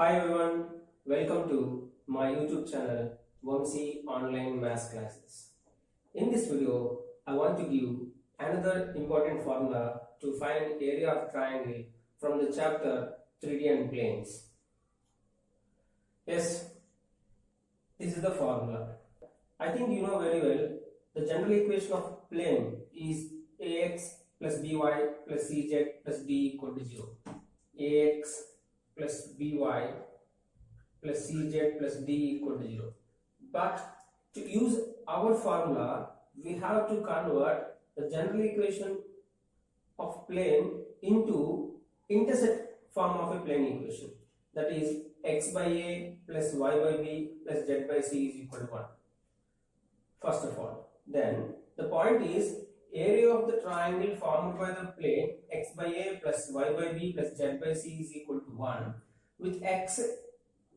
Hi everyone, welcome to my YouTube channel Vamsi Online Maths Classes. In this video, I want to give another important formula to find area of triangle from the chapter 3D and planes. Yes, this is the formula. I think you know very well the general equation of plane is ax plus by plus cz plus d equal to 0. Ax plus by plus cz plus d equal to 0. But to use our formula, we have to convert the general equation of plane into intersect form of a plane equation. That is x by a plus y by b plus z by c is equal to 1. First of all, then the point is area of the triangle formed by the plane x by a plus y by b plus z by c is equal to 1 with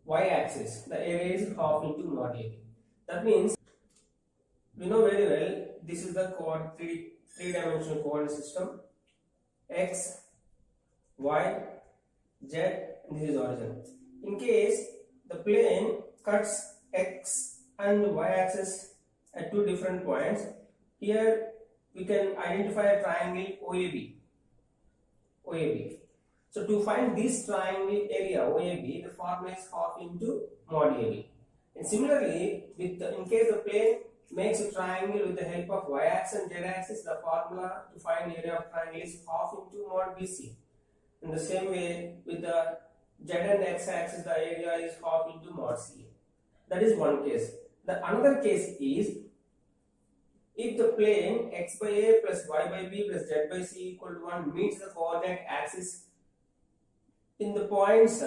y axis. The area is half into mod AB. That means we know very well this is the three-dimensional coordinate system. X, y, z, and this is origin. In case the plane cuts x and y axis at two different points, here we can identify a triangle OAB. So to find this triangle area OAB, the formula is half into mod AB. And similarly, in case the plane makes a triangle with the help of y-axis and z-axis, the formula to find area of triangle is half into mod BC. In the same way, with the z and x-axis, the area is half into mod CA. That is one case. The another case is if the plane x by a plus y by b plus z by c equal to 1 meets the coordinate axis in the points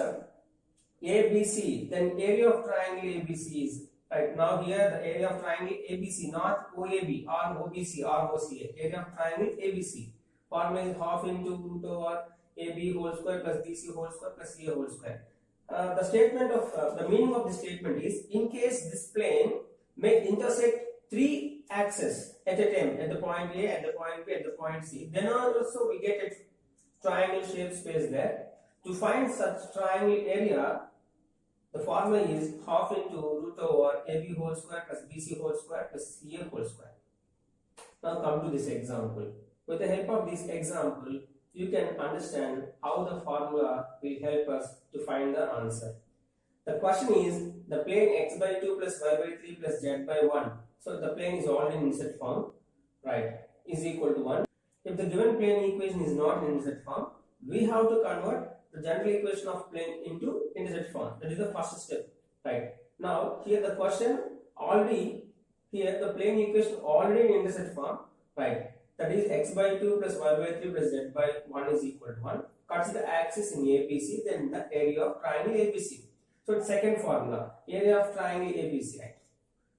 ABC, then area of triangle ABC is right. Now here the area of triangle ABC, not OAB or OBC or OCA. Area of triangle ABC. Formula is half into root over AB whole square plus BC whole square plus CA whole square. The statement of the meaning of the statement is in case this plane may intersect three axes at a time, at the point A, at the point B, at the point C, then also we get a triangle shaped space there. To find such triangle area, the formula is half into root over AB whole square plus BC whole square plus CA whole square. Now come to this example. With the help of this example, you can understand how the formula will help us to find the answer. The question is the plane x by 2 plus y by 3 plus z by 1. So the plane is already in inset form, right, is equal to 1. If the given plane equation is not in inset form, we have to convert the general equation of plane into intersect form. That is the first step, right? Now here the question already, here the plane equation already in intersect form, right? That is x by 2 plus y by 3 plus z by 1 is equal to 1. Cuts the axis in ABC, then the area of triangle ABC. So it's second formula, area of triangle ABC, right?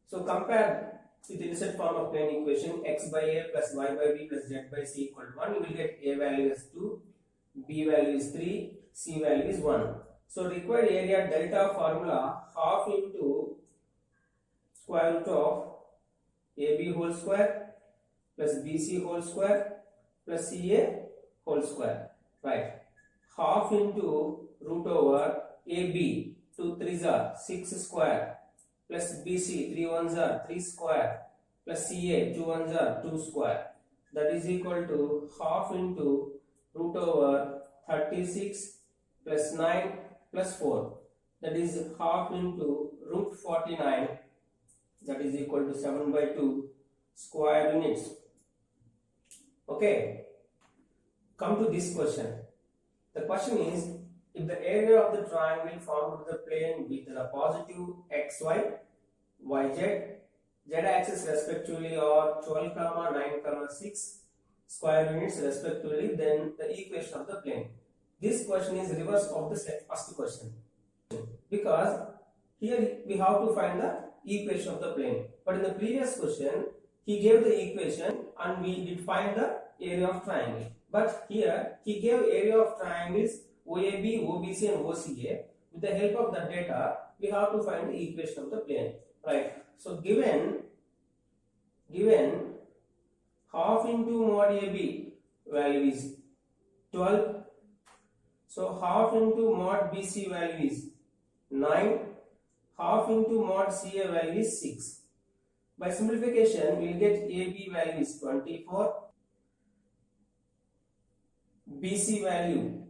So compare with the intersect form of plane equation x by a plus y by b plus z by c equal to 1. You will get a value is 2, b value is 3, c value is 1. So required area delta formula half into square root of ab whole square plus bc whole square plus ca whole square, right? Half into root over ab, 2 3s are 6 square plus bc, 3 1s are 3 square plus ca, 2 1s are 2 square. That is equal to half into root over 36 plus 9 plus 4. That is half into root 49. That is equal to 7 by 2 square units. Okay. Come to this question. The question is if the area of the triangle formed with the plane with the positive xy, yz, z-axis respectively are 12, 9, 6 square units respectively, then the equation of the plane. This question is reverse of the first question because here we have to find the equation of the plane. But in the previous question, he gave the equation and we did find the area of triangle. But here he gave area of triangles OAB, OBC and OCA. With the help of the data, we have to find the equation of the plane, right? So given half into mod AB value is 12. So half into mod BC value is 9. Half into mod CA value is 6. By simplification, we will get AB value is 24. BC value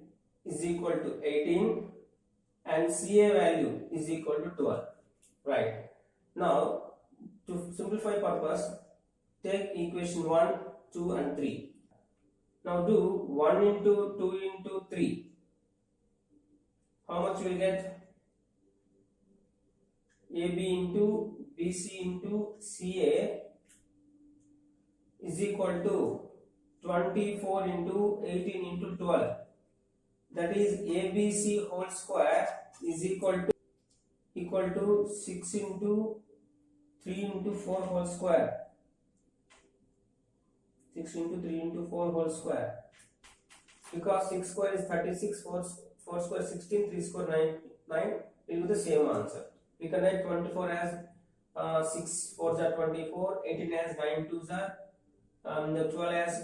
is equal to 18 and CA value is equal to 12. Right. Now, to simplify purpose, take equation 1, 2 and 3. Now do 1 into 2 into 3. How much you will get? AB into BC into CA is equal to 24 into 18 into 12. That is ABC whole square is equal to 6 into 3 into 4 whole square. 6 into 3 into 4 whole square. Because 6 square is 36, 4 square 16, 3 square 9. We will do the same answer. We can write 24 as 6 4s are 24, 18 as 9 2s are, 12 as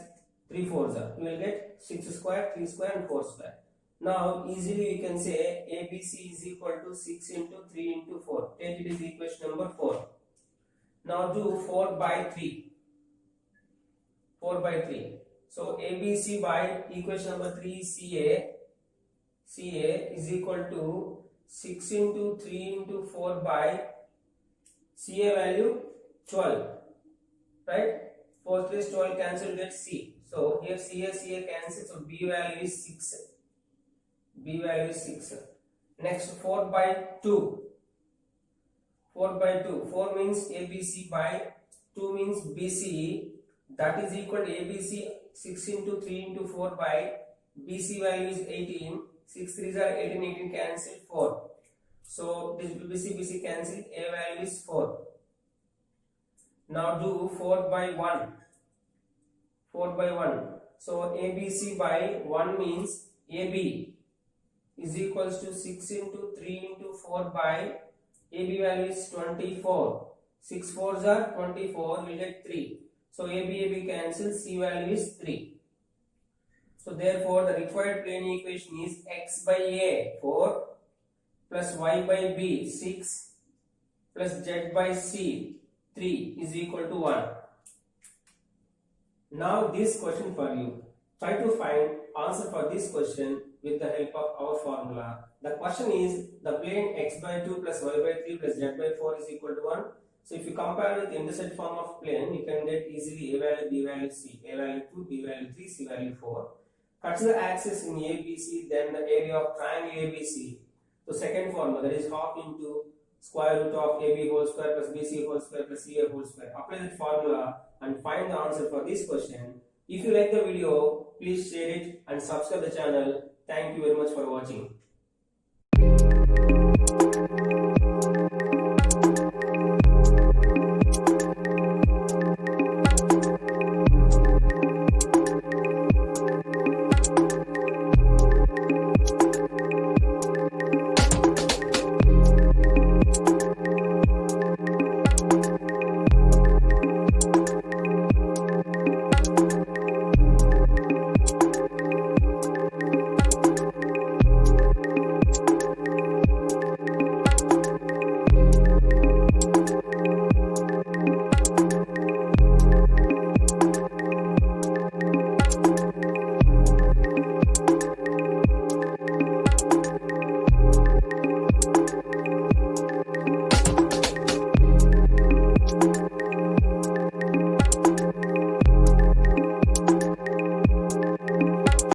3 4s are. We will get 6 square, 3 square and 4 square. Now easily we can say ABC is equal to 6 into 3 into 4. Take it as equation number 4. Now do 4 by 3. 4 by 3. So ABC by equation number 3 CA is equal to 6 into 3 into 4 by CA value 12. Right? 4 3 is 12, cancel, get C. So here CA cancels, so B value is 6. B value is 6. Next 4 by 2. 4 by 2. 4 means ABC by 2 means BC. That is equal to ABC 6 into 3 into 4 by BC value is 18. 6 3s are 18, 18 cancel 4. So this BC cancel, A value is 4. Now do 4 by 1. 4 by 1. So ABC by 1 means AB is equals to 6 into 3 into 4 by AB value is 24. 6 4s are 24, we get 3. So AB cancel, C value is 3. So therefore the required plane equation is x by A 4 plus y by B 6 plus z by C 3 is equal to 1. Now this question for you. Try to find answer for this question with the help of our formula. The question is the plane x by 2 plus y by 3 plus z by 4 is equal to 1. So if you compare with intercept form of plane, you can get easily A value, B value, C, A value 2, B value 3, C value 4. Cuts the axis in ABC, then the area of triangle ABC. So second formula, that is half into square root of AB whole square plus BC whole square plus CA whole square. Apply that formula and find the answer for this question. If you like the video, please share it and subscribe the channel. Thank you very much for watching.